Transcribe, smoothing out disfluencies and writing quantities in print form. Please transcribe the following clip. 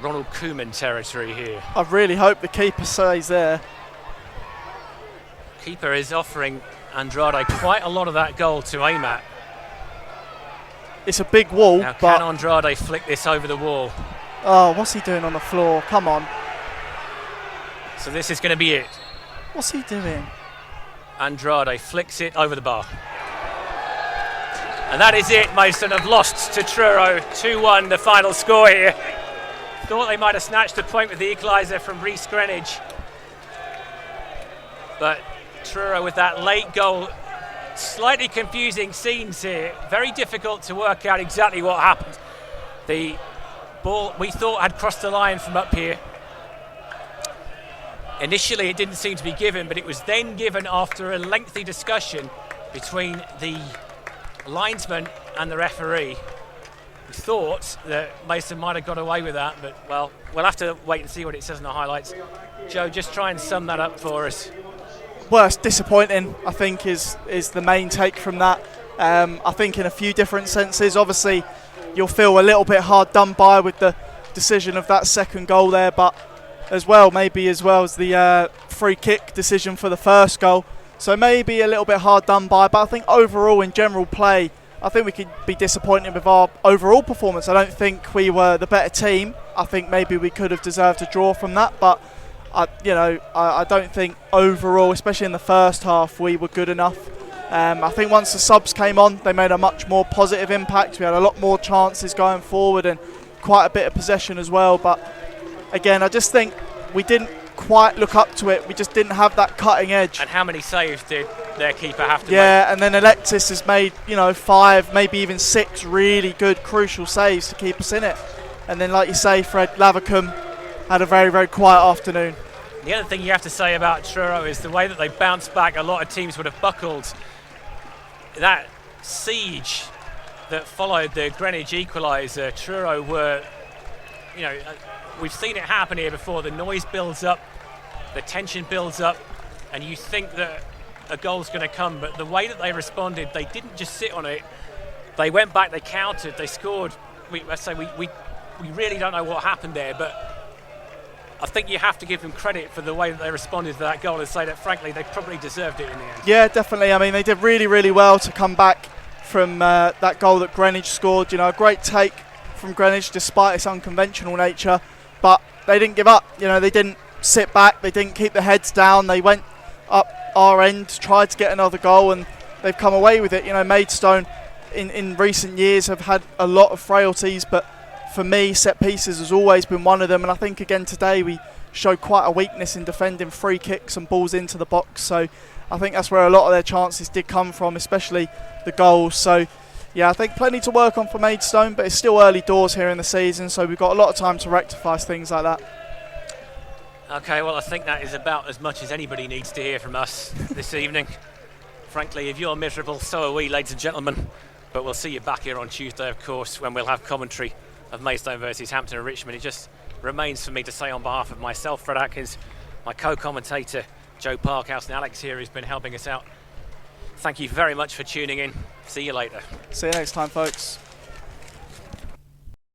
Ronald Koeman territory here. I really hope the keeper stays there. Keeper is offering Andrade quite a lot of that goal to aim at. It's a big wall, Now, but... can Andrade flick this over the wall? Oh, what's he doing on the floor? Come on. So this is going to be it. What's he doing? Andrade flicks it over the bar. And that is it. Maidstone have lost to Truro. 2-1 the final score here. Thought they might have snatched a point with the equaliser from Rhys Greenwich. But Truro with that late goal. Slightly confusing scenes here. Very difficult to work out exactly what happened. The ball we thought had crossed the line from up here. Initially it didn't seem to be given, but it was then given after a lengthy discussion between the linesman and the referee. We thought that Mason might have got away with that, but well, we'll have to wait and see what it says in the highlights. Joe, just try and sum that up for us. Well, it's disappointing, I think, is the main take from that. I think in a few different senses. Obviously, you'll feel a little bit hard done by with the decision of that second goal there, but as well as the free kick decision for the first goal. So maybe a little bit hard done by, but I think overall in general play, I think we could be disappointed with our overall performance. I don't think we were the better team. I think maybe we could have deserved a draw from that, but I don't think overall, especially in the first half, we were good enough. I think once the subs came on, they made a much more positive impact. We had a lot more chances going forward and quite a bit of possession as well. But again, I just think we didn't quite look up to it. We just didn't have that cutting edge. And how many saves did their keeper have to make? Yeah, and then Alexis has made 5, maybe even 6 really good, crucial saves to keep us in it. And then, like you say, Fred, Lavercombe had a very, very quiet afternoon. The other thing you have to say about Truro is the way that they bounced back. A lot of teams would have buckled. That siege that followed the Greenwich equaliser, Truro were, we've seen it happen here before. The noise builds up, the tension builds up, and you think that a goal's going to come. But the way that they responded, they didn't just sit on it. They went back, they countered, they scored. We really don't know what happened there, but I think you have to give them credit for the way that they responded to that goal and say that, frankly, they probably deserved it in the end. Yeah, definitely. I mean, they did really, really well to come back from that goal that Greenwich scored. A great take from Greenwich despite its unconventional nature, but they didn't give up. They didn't sit back. They didn't keep their heads down. They went up our end, tried to get another goal, and they've come away with it. Maidstone in recent years have had a lot of frailties, but for me, set pieces has always been one of them, and I think again today we showed quite a weakness in defending free kicks and balls into the box. So I think that's where a lot of their chances did come from, especially the goals. So yeah, I think plenty to work on for Maidstone, but it's still early doors here in the season, so we've got a lot of time to rectify things like that. Okay, well, I think that is about as much as anybody needs to hear from us this evening. Frankly, if you're miserable, so are we, ladies and gentlemen. But we'll see you back here on Tuesday, of course, when we'll have commentary of Maidstone versus Hampton and Richmond. It just remains for me to say on behalf of myself, Fred Atkins, my co-commentator Joe Parkhouse, and Alex here, who's been helping us out. Thank you very much for tuning in. See you later. See you next time, folks.